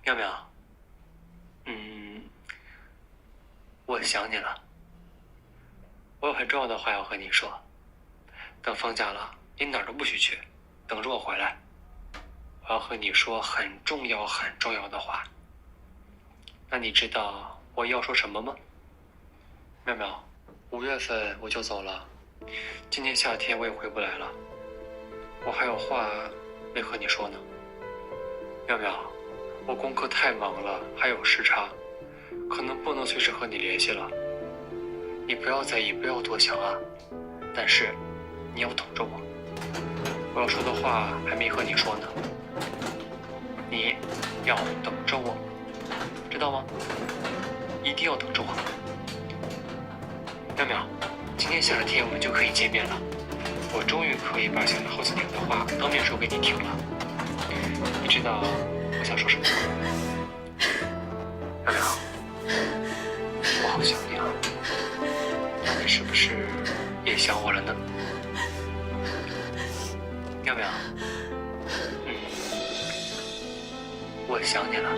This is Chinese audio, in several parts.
妙妙，我想你了，我有很重要的话要和你说。等放假了，你哪儿都不许去，等着我回来。我要和你说很重要很重要的话。那你知道我要说什么吗？妙妙，5月份我就走了，今年夏天我也回不来了。我还有话没和你说呢。妙妙，我功课太忙了，还有时差，可能不能随时和你联系了。你不要在意，不要多想啊。但是你要等着我，我要说的话还没和你说呢。你要等着我，知道吗？一定要等着我。妙妙，今天下了天我们就可以见面了。我终于可以把想了好几年的话当面说给你听了。你知道我想说什么吗？妙妙，我好想你啊。那你是不是也想我了呢？妙妙，我想你了。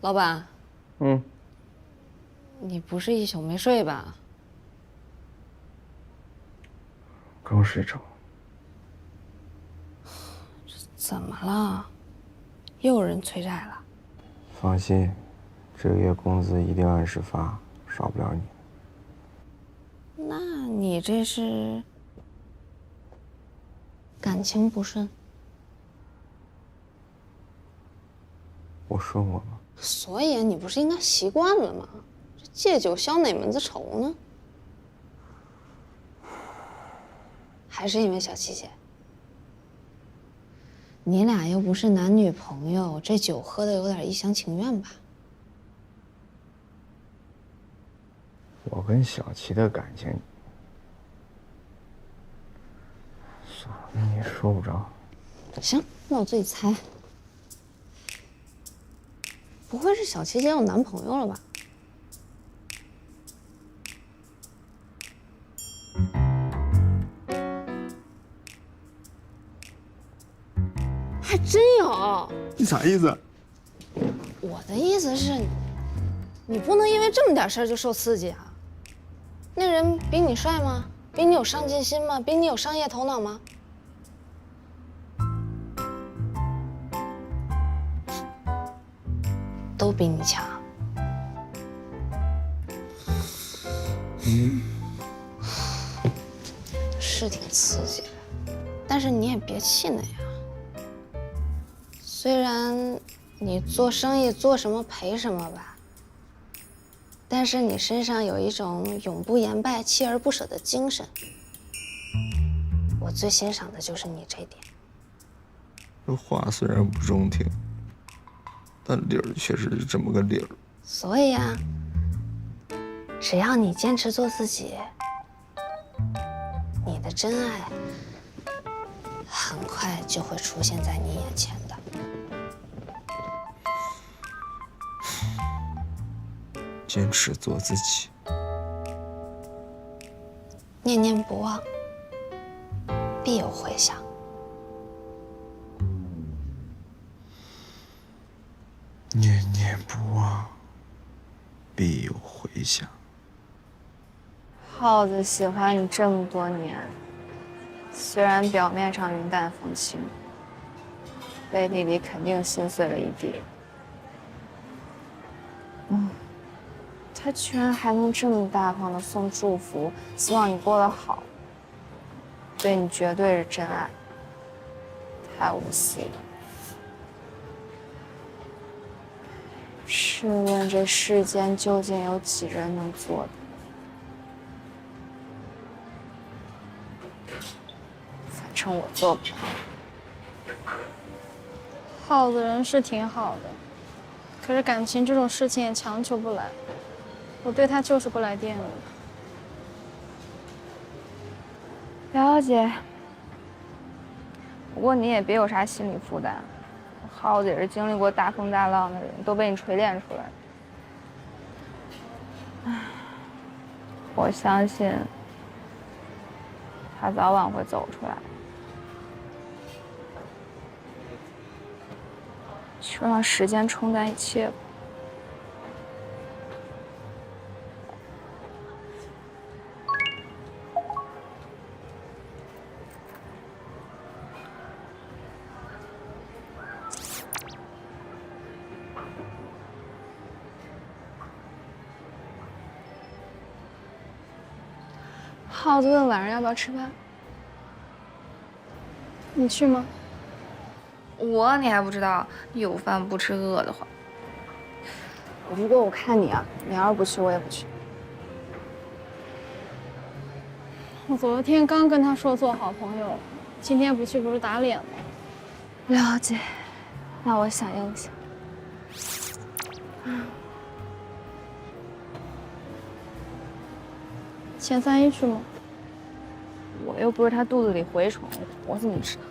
老板，你不是一宿没睡吧？刚睡着。怎么了？又有人催债了？放心，这个月工资一定按时发，少不了你。那你这是感情不顺？我顺过吗？所以你不是应该习惯了吗？这借酒消哪门子愁呢？还是因为小七姐？你俩又不是男女朋友，这酒喝的有点一厢情愿吧？我跟小琪的感情，算了，你也说不着。行，那我自己猜。不会是小琪姐有男朋友了吧？还真有。你啥意思？我的意思是，你不能因为这么点事儿就受刺激啊。那人比你帅吗？比你有上进心吗？比你有商业头脑吗？都比你强。是挺刺激的，但是你也别气馁啊。虽然你做生意做什么赔什么吧，但是你身上有一种永不言败、锲而不舍的精神。我最欣赏的就是你这点。这话虽然不中听，但理儿确实是这么个理儿。所以啊，只要你坚持做自己，你的真爱很快就会出现在你眼前的。坚持做自己，念念不忘，必有回响。念念不忘，必有回响。耗子喜欢你这么多年，虽然表面上云淡风轻，背地里肯定心碎了一地。他居然还能这么大方的送祝福，希望你过得好，对你绝对是真爱，太无私了。试问这世间究竟有几人能做的？反正我做不到。好的人是挺好的，可是感情这种事情也强求不来。我对他就是不来电了。了解。不过你也别有啥心理负担，耗子也是经历过大风大浪的人，都被你锤炼出来的。唉，我相信他早晚会走出来。就让时间冲淡一切吧。耗子问晚上要不要吃饭，你去吗？你还不知道，有饭不吃饿得慌。不过我看你啊，你要是不去，我也不去。我昨天刚跟他说做好朋友，今天不去不是打脸吗？了解，那我响应一下。钱311去吗？我又不是他肚子里蛔虫，我怎么知道？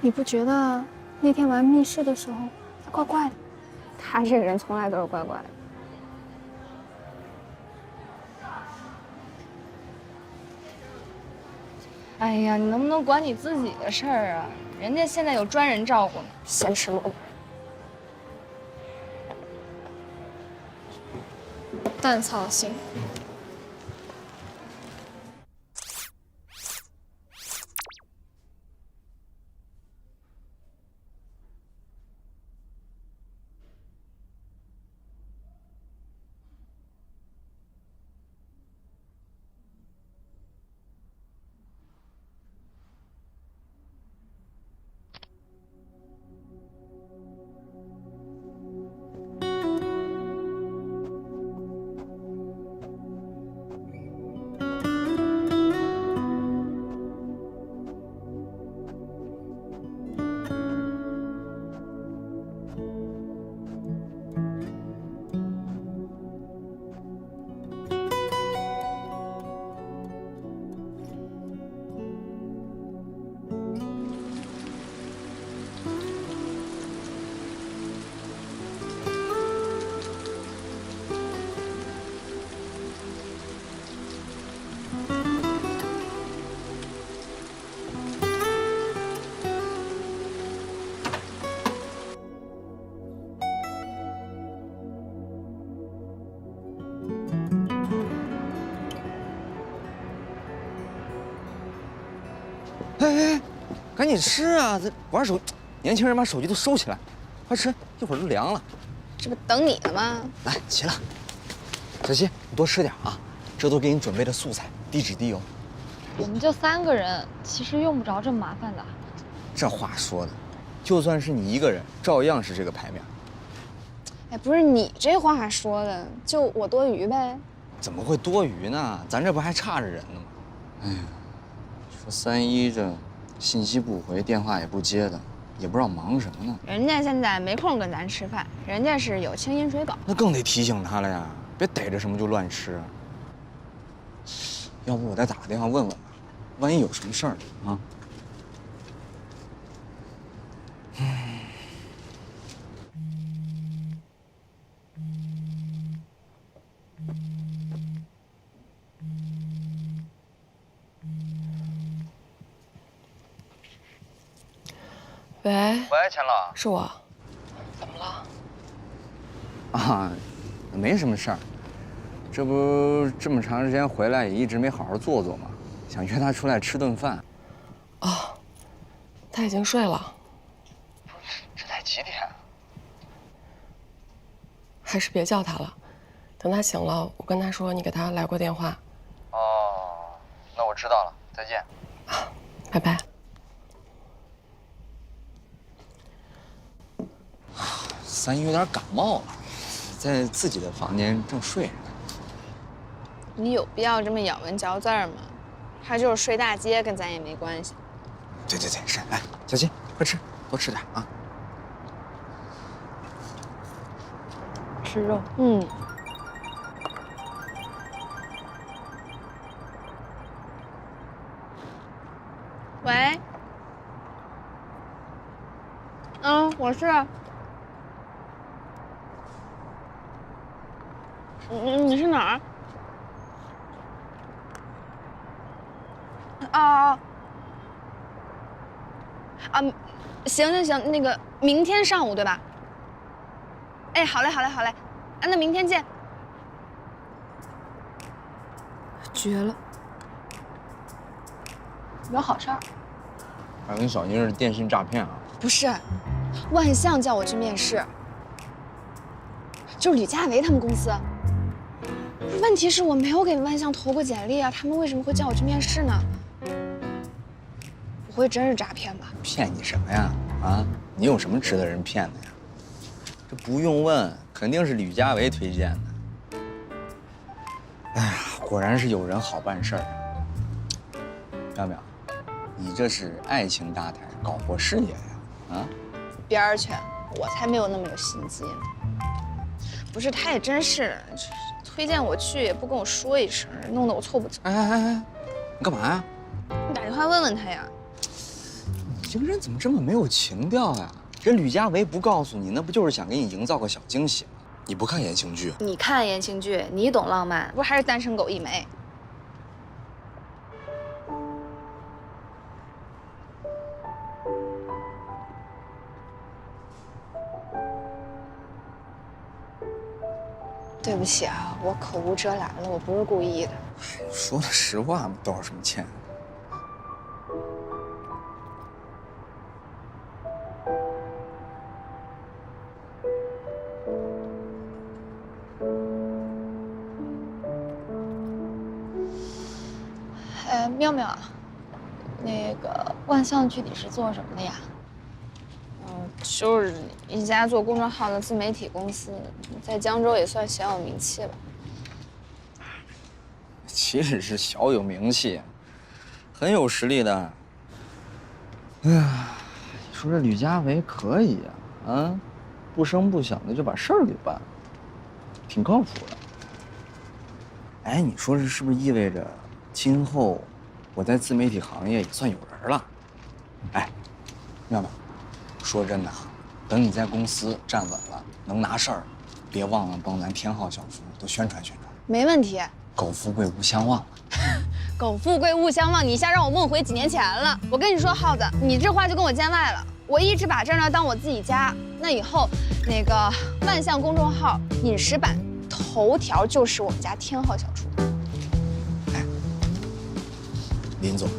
你不觉得那天玩密室的时候他怪怪的？他这个人从来都是怪怪的。哎呀，你能不能管你自己的事儿啊？人家现在有专人照顾呢。先吃萝卜。蛋操心。哎，赶紧吃啊！这玩手，年轻人把手机都收起来，快吃，一会儿都凉了。这不等你呢吗？来，齐了。小希，你多吃点啊，这都给你准备的素菜，低脂低油。我们就3个人，其实用不着这么麻烦的。这话说的，就算是你一个人，照样是这个牌面。哎，不是你这话说的，就我多余呗。怎么会多余呢？咱这不还差着人呢吗？哎呀，说311这信息不回，电话也不接的，也不知道忙什么呢。人家现在没空跟咱吃饭，人家是有清饮水饱。那更得提醒他了呀，别逮着什么就乱吃。要不我再打个电话问问吧，万一有什么事儿啊。喂，钱老是我，怎么了？啊，没什么事儿，这不这么长时间回来也一直没好好坐坐嘛，想约他出来吃顿饭。哦，他已经睡了。不是，这才几点啊？还是别叫他了，等他醒了，我跟他说你给他来过电话。哦，那我知道了，再见。啊，拜拜。三姨有点感冒了，在自己的房间正睡着呢。你有必要这么咬文嚼字吗？他就是睡大街，跟咱也没关系。对，是。来，小金，快吃，多吃点啊。吃肉。嗯。喂。我是。你是哪儿？行，那个明天上午对吧？哎，好嘞，啊，那明天见。绝了！有好事儿？还跟小英是电信诈骗啊？不是，万象叫我去面试，就是吕佳维他们公司。问题是我没有给万象投过简历啊，他们为什么会叫我去面试呢？不会真是诈骗吧？骗你什么呀？啊，你有什么值得人骗的呀？这不用问，肯定是吕佳维推荐的。哎呀，果然是有人好办事儿啊！淼淼，你这是爱情大台搞活事业呀？啊？边儿去！我才没有那么有心机呢。不是，他也真是推荐我去也不跟我说一声，弄得我措不及。哎，你干嘛呀？你打电话问问他呀。你这个人怎么这么没有情调呀？人吕佳维不告诉你，那不就是想给你营造个小惊喜吗？你不看言情剧？你看言情剧，你懂浪漫，不还是单身狗一枚？对不起啊，我口无遮拦了，我不是故意的。说的实话嘛，道什么歉？妙妙，那个万象具体是做什么的呀？就是一家做公众号的自媒体公司，在江州也算小有名气吧。岂止是小有名气，很有实力的。哎呀，你说这吕佳维可以呀，啊，不声不响的就把事儿给办了，挺靠谱的。哎，你说这是不是意味着今后我在自媒体行业也算有人了？哎，妙妙，说真的啊，等你在公司站稳了，能拿事儿，别忘了帮咱天浩小夫多宣传宣传。没问题。苟富贵勿相忘。苟富贵勿相忘，你一下让我梦回几年前了。我跟你说，耗子，你这话就跟我见外了。我一直把这儿呢当我自己家，那以后那个万象公众号饮食版头条就是我们家天浩小厨。哎，林总，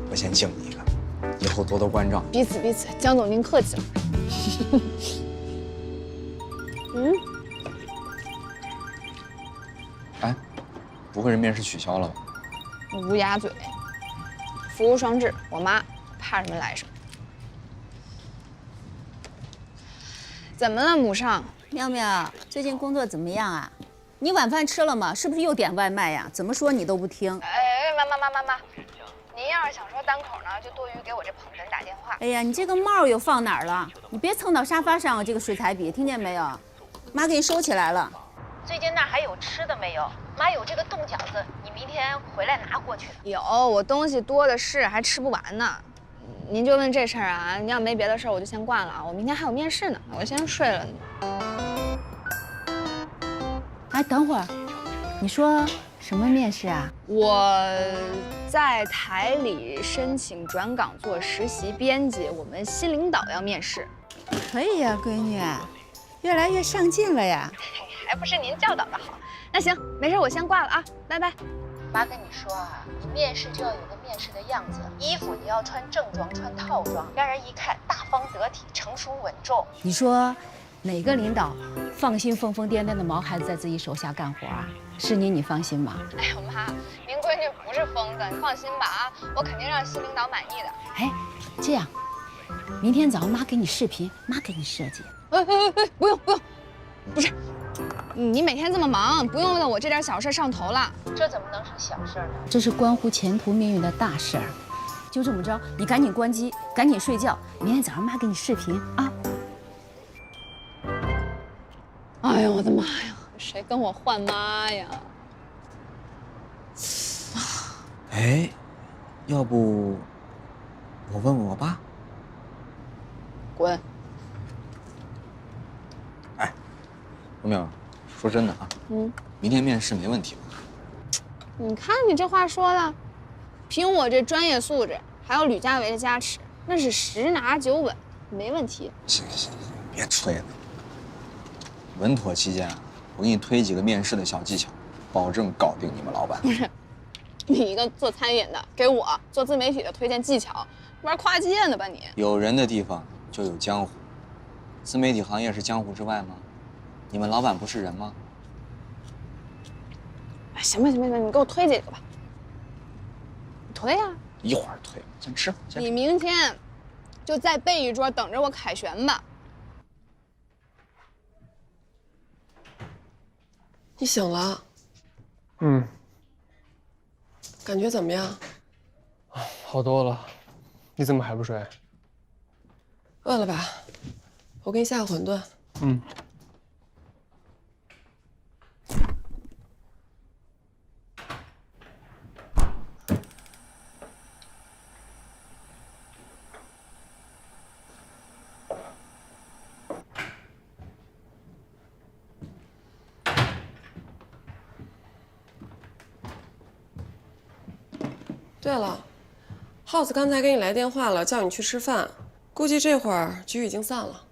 我先敬你一个，以后多多关照。彼此，江总您客气了。哎，不会是面试取消了吧？乌鸦嘴，福无双至，我妈怕什么来什么。怎么了，母上？妙妙，最近工作怎么样啊？你晚饭吃了吗？是不是又点外卖呀？怎么说你都不听。妈，您要是想说单口呢，就多余给我这捧哏打电话。哎呀，你这个帽又放哪儿了？你别蹭到沙发上，这个水彩笔，听见没有？妈给你收起来了。最近那儿还有吃的没有？妈有这个冻饺子，你明天回来拿过去。有，我东西多的是，还吃不完呢。您就问这事儿啊？您要没别的事儿，我就先挂了啊。我明天还有面试呢，我先睡了。哎，等会儿，你说什么面试啊？我在台里申请转岗做实习编辑，我们新领导要面试。可以呀，闺女，越来越上进了呀。还不是您教导的好。那行，没事，我先挂了啊，拜拜。妈跟你说啊，你面试就要有个面试的样子，衣服你要穿正装，穿套装，让人一看大方得体、成熟稳重。你说，哪个领导放心疯疯癫癫的毛孩子在自己手下干活啊？是你放心吗？哎呦妈，您闺女不是疯子，你放心吧啊，我肯定让新领导满意的。哎，这样，明天早上妈给你视频，妈给你设计。不用，不是，你每天这么忙，不用为了我这点小事上头了。这怎么能是小事呢？这是关乎前途命运的大事儿。就这么着，你赶紧关机，赶紧睡觉。明天早上妈给你视频啊。哎呦我的妈呀！谁跟我换妈呀？哎，要不我问问我爸？滚！哎，罗淼，说真的啊，明天面试没问题吧？你看你这话说的，凭我这专业素质，还有吕家维的加持，那是10拿9稳，没问题。行，别吹了。稳妥期间啊，我给你推几个面试的小技巧，保证搞定你们老板。不是，你一个做餐饮的，给我做自媒体的推荐技巧，玩跨界呢吧你？有人的地方就有江湖，自媒体行业是江湖之外吗？你们老板不是人吗？哎，行吧，你给我推几个吧。你推呀！一会儿推，先吃。你明天就再备一桌等着我凯旋吧。你醒了？感觉怎么样？好多了。你怎么还不睡？饿了吧？我给你下个馄饨。对了，耗子刚才给你来电话了，叫你去吃饭，估计这会儿局已经散了。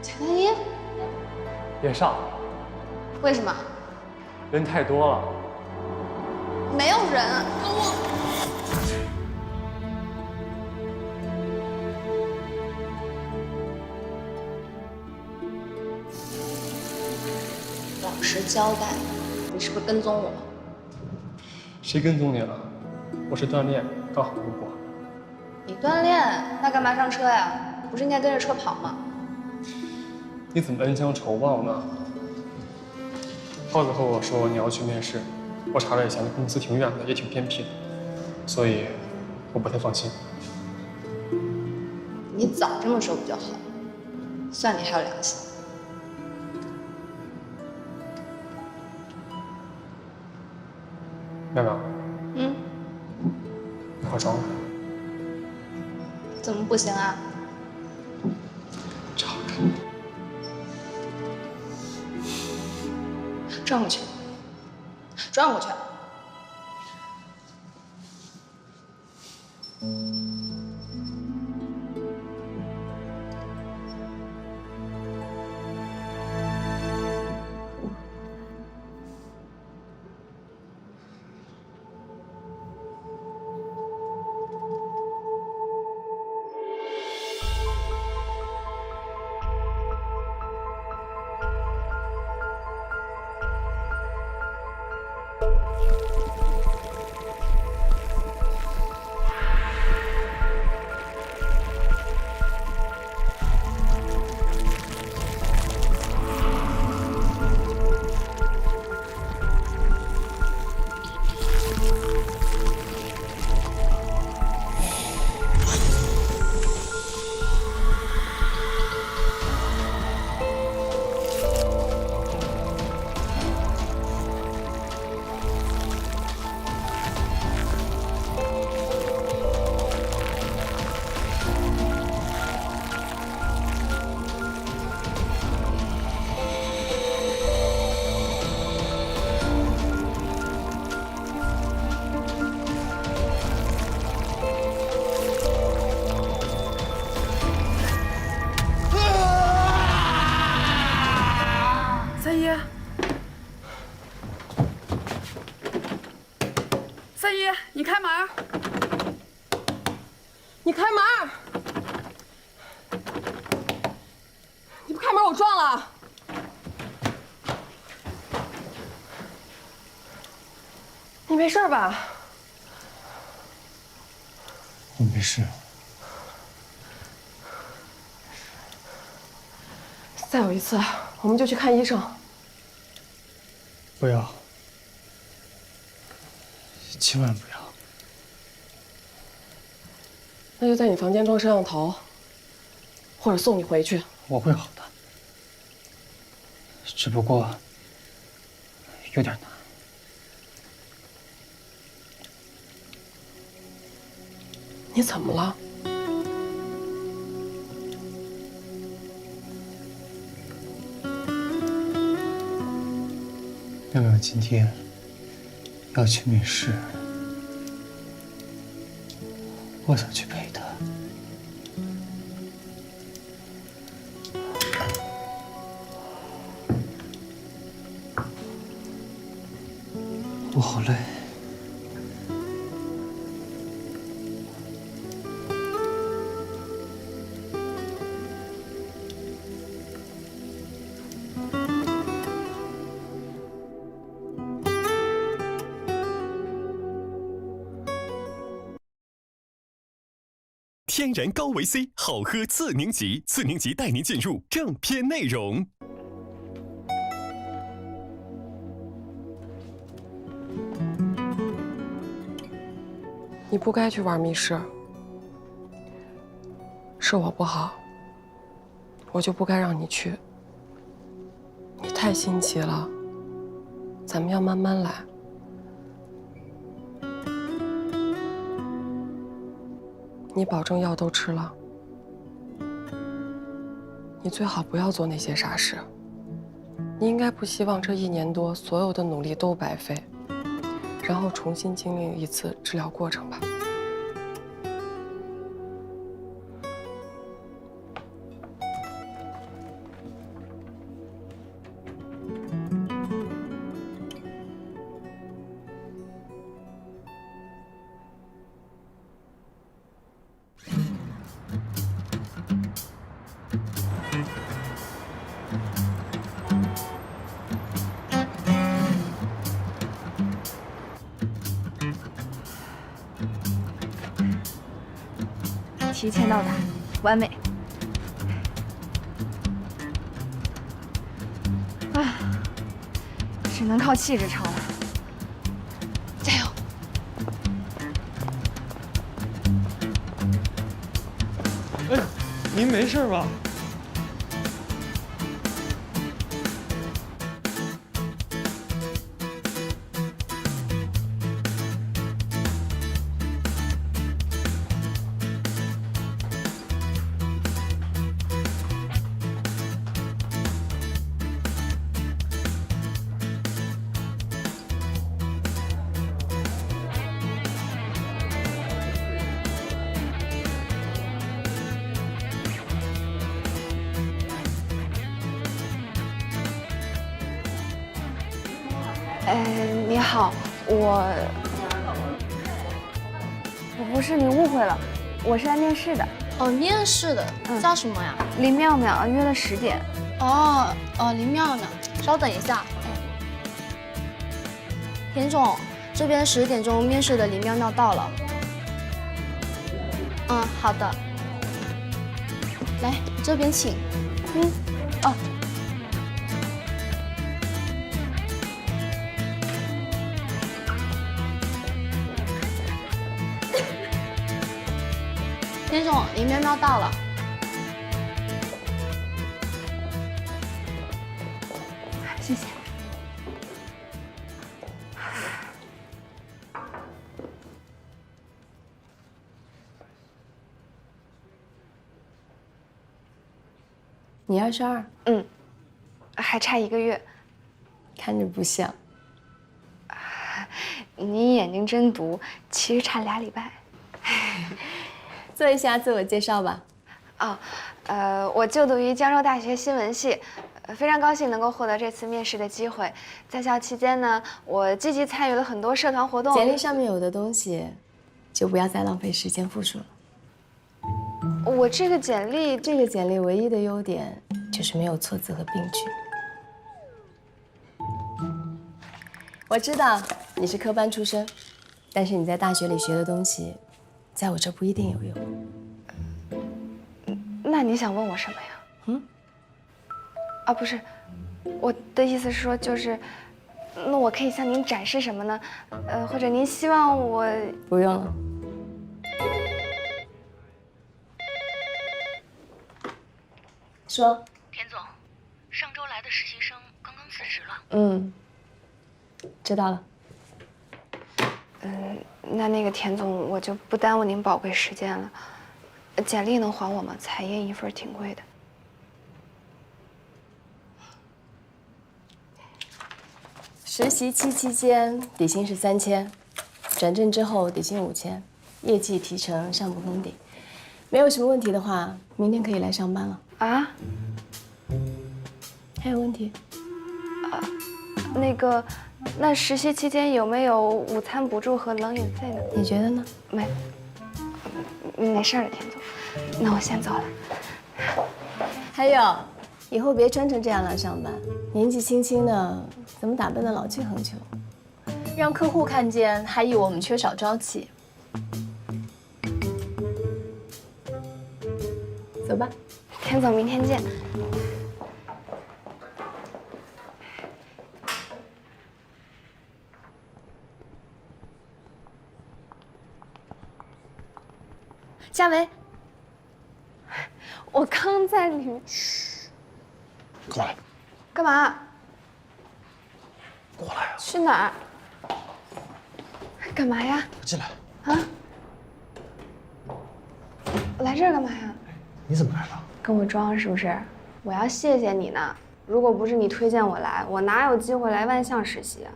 陈一，别上，为什么？人太多了。没有人。老实交代，你是不是跟踪我？谁跟踪你了？我是锻炼，刚好路过。你锻炼，那干嘛上车呀？不是应该跟着车跑吗？你怎么恩将仇报呢？耗子和我说你要去面试，我查了一下，那公司挺远的，也挺偏僻的，所以我不太放心。你早这么说不就好？算你还有良心。妙妙，化妆了。怎么不行啊？这好看。转过去，转过去。三姨，三姨，你开门！你开门！你不开门，我撞了！你没事吧？我没事。再有一次，我们就去看医生。不要，千万不要。那就在你房间装摄像头，或者送你回去。我会好的，只不过有点难。你怎么了？妙妙今天要去面试，我想去陪她。我好累。天然高维 C 好喝4年级，4年级带您进入正片内容。你不该去玩密室，是我不好，我就不该让你去。你太心急了，咱们要慢慢来。你保证药都吃了，你最好不要做那些傻事。你应该不希望这1年多所有的努力都白费，然后重新经历一次治疗过程吧。提前到达，完美。啊，只能靠气质唱了，加油！哎，您没事吧？你好，我不是，你误会了，我是来面试的。哦，面试的，叫什么呀？林妙妙，约了10点。哦，林妙妙，稍等一下。田总，这边10点钟面试的林妙妙到了。嗯，好的。来，这边请。哦。田总，林妙妙到了。谢谢。你22，还差1个月。看着不像。你眼睛真毒，其实差2礼拜。做一下自我介绍吧。我就读于江州大学新闻系，非常高兴能够获得这次面试的机会。在校期间呢，我积极参与了很多社团活动。简历上面有的东西，就不要再浪费时间复述了。我这个简历唯一的优点就是没有错字和病句。我知道你是科班出身，但是你在大学里学的东西，在我这不一定有用。那你想问我什么呀？不是，我的意思是说，那我可以向您展示什么呢？或者您希望我……不用了。说。田总，上周来的实习生刚刚辞职了。知道了。那个田总，我就不耽误您宝贵时间了。简历能还我吗？彩印一份挺贵的。实习期间底薪是3000，转正之后底薪5000，业绩提成上不封顶。没有什么问题的话，明天可以来上班了。啊？还有问题？那实习期间有没有午餐补助和冷饮费呢？你觉得呢？没事了，田总。那我先走了。还有，以后别穿成这样来上班，年纪轻轻的，怎么打扮的老气横秋，让客户看见还以为我们缺少朝气。走吧，田总，明天见。夏维，我刚在里面。嘘，过来。干嘛？过来啊！去哪儿？干嘛呀？进来。来这儿干嘛呀？你怎么来了？跟我装是不是？我要谢谢你呢。如果不是你推荐我来，我哪有机会来万象实习啊？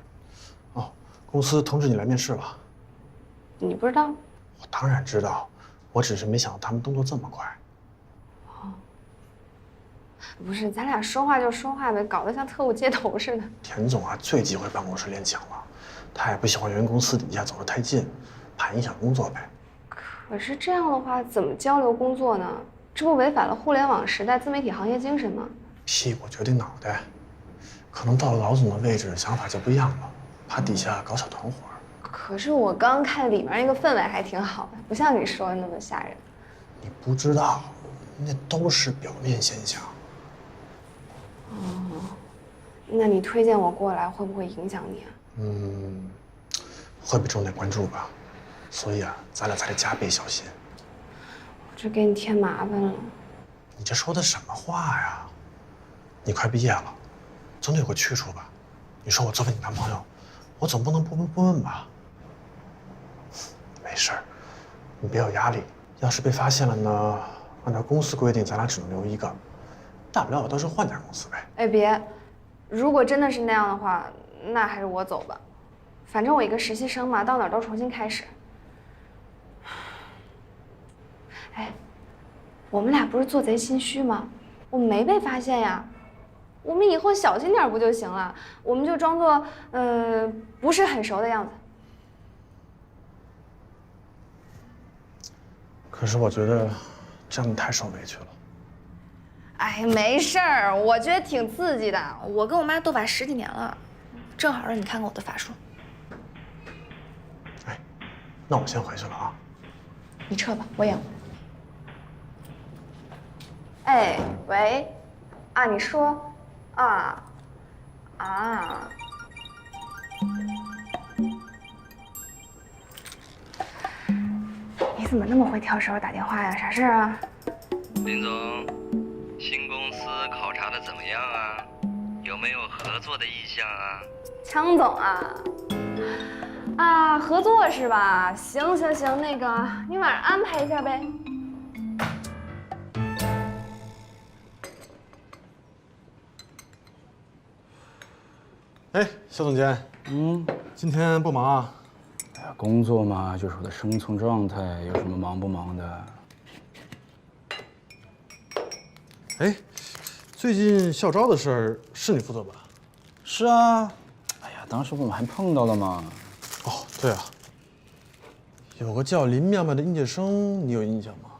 哦，公司通知你来面试了。你不知道？我当然知道。我只是没想到他们动作这么快。不是，咱俩说话就说话呗，搞得像特务接头似的。田总啊，最忌讳办公室恋情了，他也不喜欢员工私底下走得太近，怕影响工作呗。可是这样的话，怎么交流工作呢？这不违反了互联网时代自媒体行业精神吗？屁股决定脑袋，可能到了老总的位置，想法就不一样了，怕底下搞小团伙。可是我刚看里面那个氛围还挺好的，不像你说的那么吓人。你不知道，那都是表面现象。那你推荐我过来会不会影响你啊？会被重点关注吧，所以啊，咱俩才得加倍小心。我这给你添麻烦了。你这说的什么话呀？你快毕业了，总得有个去处吧？你说我作为你男朋友，我总不能不闻不问吧？没事儿，你别有压力。要是被发现了呢，按照公司规定，咱俩只能留一个，大不了我到时候换家公司呗。哎，别，如果真的是那样的话，那还是我走吧。反正我一个实习生嘛，到哪儿都重新开始。哎，我们俩不是做贼心虚吗？我没被发现呀。我们以后小心点不就行了？我们就装作不是很熟的样子。可是我觉得这样你太受委屈了。哎，没事儿，我觉得挺刺激的。我跟我妈斗法10几年了，正好让你看看我的法术。哎，那我先回去了啊。你撤吧，我演。哎，喂，啊，你说，啊，你怎么那么会挑手打电话呀？啥事儿啊？林总，新公司考察的怎么样啊？有没有合作的意向啊？强总啊，合作是吧？行，那个你晚上安排一下呗。哎，肖总监，今天不忙啊？哎呀，工作嘛，就是我的生存状态，有什么忙不忙的？哎，最近校招的事儿是你负责吧？是啊，哎呀，当时我们还碰到了嘛。哦，对啊，有个叫林妙妙的应届生，你有印象吗？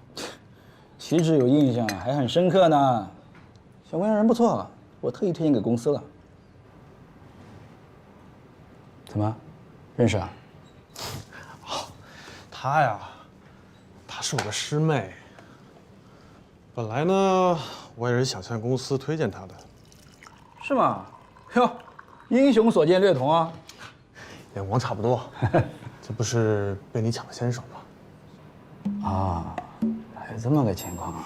岂止有印象，还很深刻呢。小姑娘人不错，我特意推荐给公司了。怎么，认识啊？哦，她呀，她是我的师妹。本来呢，我也是想向公司推荐她的。是吗？哟，英雄所见略同啊。眼光差不多，这不是被你抢了先手吗？啊，还有这么个情况啊。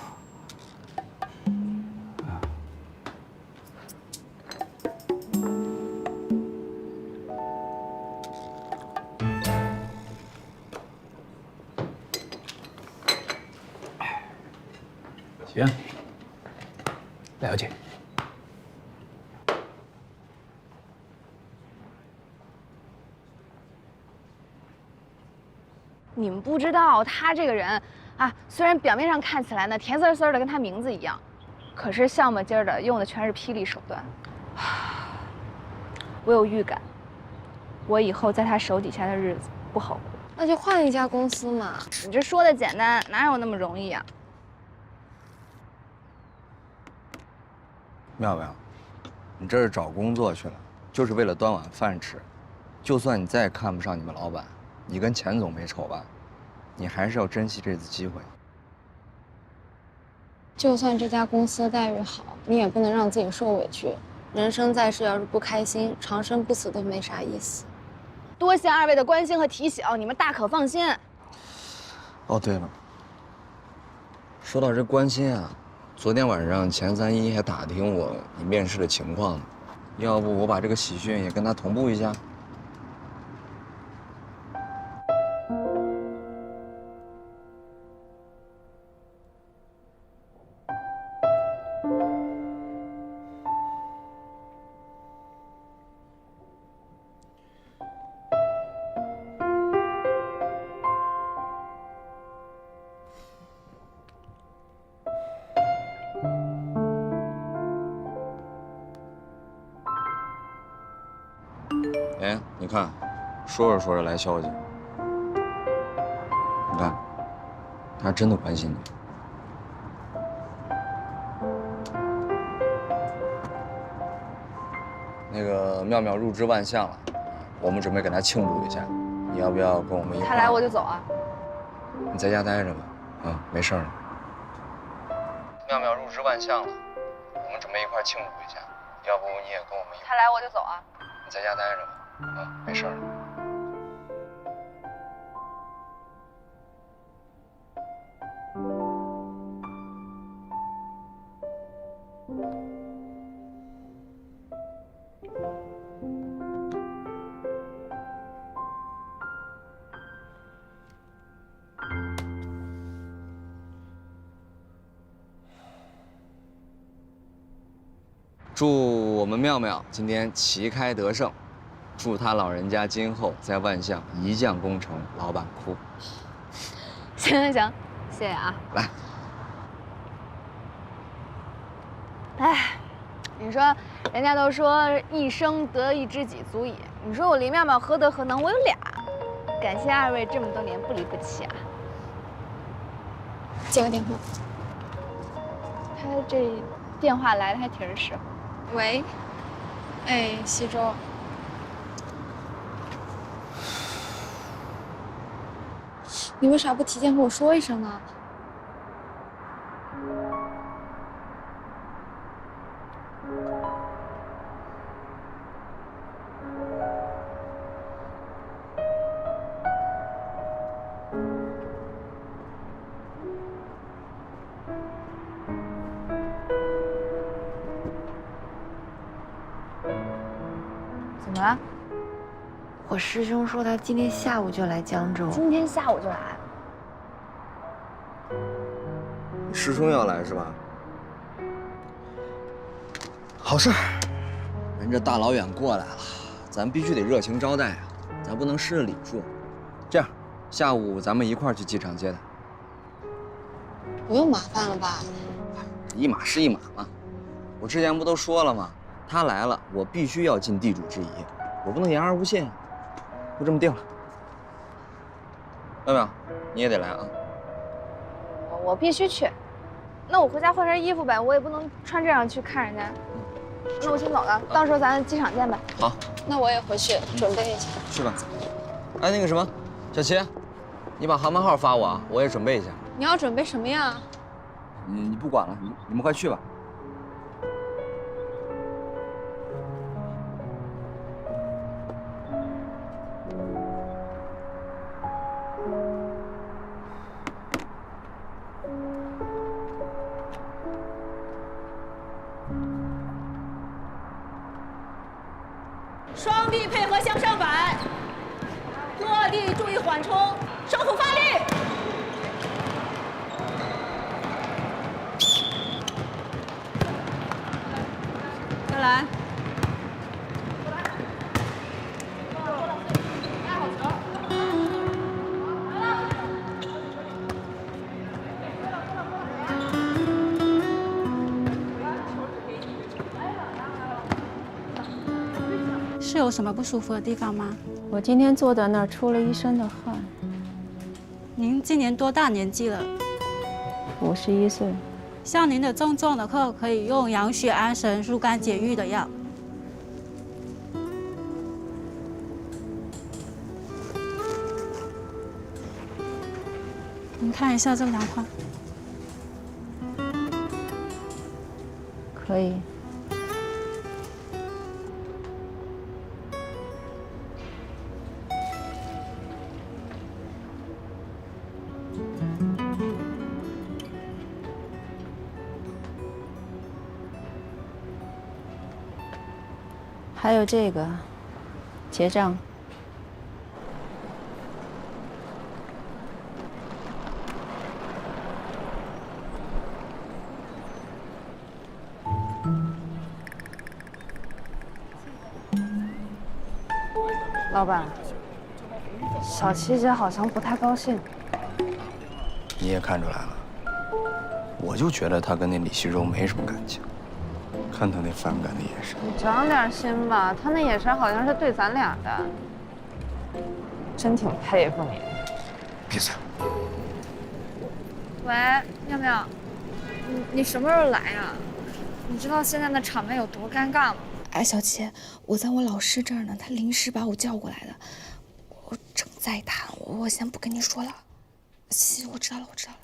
行，了解。你们不知道他这个人啊，虽然表面上看起来呢甜丝丝的，跟他名字一样，可是项目劲儿的用的全是霹雳手段。我有预感，我以后在他手底下的日子不好过。那就换一家公司嘛。你这说的简单，哪有那么容易啊？妙妙，你这是找工作去了，就是为了端碗饭吃。就算你再看不上你们老板，你跟钱总没仇吧？你还是要珍惜这次机会。就算这家公司待遇好，你也不能让自己受委屈。人生在世，要是不开心，长生不死都没啥意思。多谢二位的关心和提醒，你们大可放心。哦，对了，说到这关心啊，昨天晚上钱31还打听我你面试的情况呢，要不我把这个喜讯也跟他同步一下？哎，你看，说着说着来消息，你看，他真的关心你。那个妙妙入职万象了，我们准备给她庆祝一下，你要不要跟我们一块儿？他来我就走啊。你在家待着吧，没事儿了。妙妙入职万象了，我们准备一块儿庆祝一下，要不你也跟我们一块儿？他来我就走啊。你在家待着吧。没事儿了。祝我们妙妙今天旗开得胜。祝他老人家今后在万象一将功成，老板哭。行，谢谢啊。来，哎，你说，人家都说一生得一知己足矣。你说我林妙妙何德何能？我有俩。感谢二位这么多年不离不弃啊。接个电话。他这电话来的还挺是时候。喂，哎，西周。你为啥不提前跟我说一声呢？怎么了？我师兄说他今天下午就来江州。今天下午就来。你师兄要来是吧？好事儿，人这大老远过来了，咱必须得热情招待啊，咱不能失了礼数。这样，下午咱们一块儿去机场接他。不用麻烦了吧？一码是一码嘛。我之前不都说了吗？他来了，我必须要尽地主之谊，我不能言而无信。就这么定了。妙妙，你也得来啊。我必须去。那我回家换身衣服呗，我也不能穿这样去看人家。那我先走了，到时候咱机场见呗。好，那我也回去准备一下。去吧。哎，那个什么，小齐，你把航班号发我啊，我也准备一下。你要准备什么呀？你不管了，你们快去吧。双臂配合向上摆，落地注意缓冲，手thủ发力。再来。是有什么不舒服的地方吗？我今天坐在那儿出了一身的汗。您今年多大年纪了？51岁。像您的症状的话，可以用养血安神、疏肝解郁的药。您看一下这两款。可以。还有这个，结账。老板，小七姐好像不太高兴。你也看出来了，我就觉得他跟那李希柔没什么感情。看他那反感的眼神，你长点心吧，他那眼神好像是对咱俩的。真挺佩服你。闭嘴。喂，妙妙，你什么时候来呀？你知道现在的场面有多尴尬吗？哎，小七，我在我老师这儿呢，他临时把我叫过来的，我正在谈，我先不跟你说了。行，我知道了，我知道了。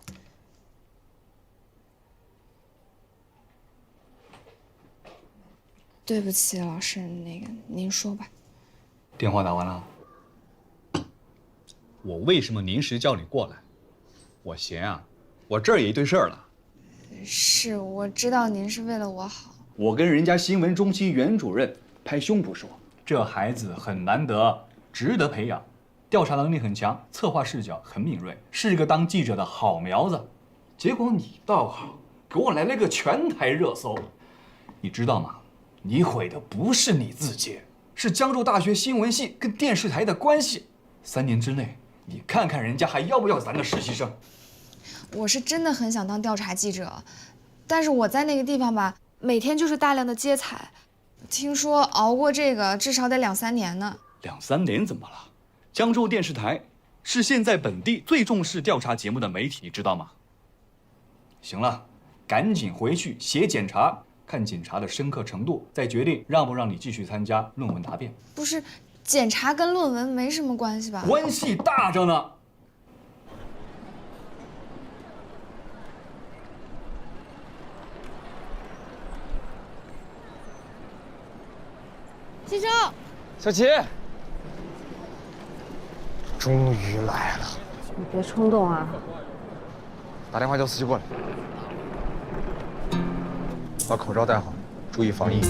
对不起，老师，那个您说吧。电话打完了。我为什么临时叫你过来？我闲啊，我这儿也一堆事儿了。是，我知道您是为了我好。我跟人家新闻中心袁主任拍胸脯说，这孩子很难得，值得培养，调查能力很强，策划视角很敏锐，是个当记者的好苗子。结果你倒好，给我来了个全台热搜。你知道吗？你毁的不是你自己，是江州大学新闻系跟电视台的关系。3年之内，你看看人家还要不要咱的实习生？我是真的很想当调查记者，但是我在那个地方吧，每天就是大量的接彩，听说熬过这个至少得2、3年呢。2、3年怎么了？江州电视台是现在本地最重视调查节目的媒体，知道吗？行了，赶紧回去写检查，看检查的深刻程度，再决定让不让你继续参加论文答辩。不是，检查跟论文没什么关系吧？关系大着呢。西周，小齐，终于来了。你别冲动啊！打电话叫司机过来，把口罩戴好，注意防疫。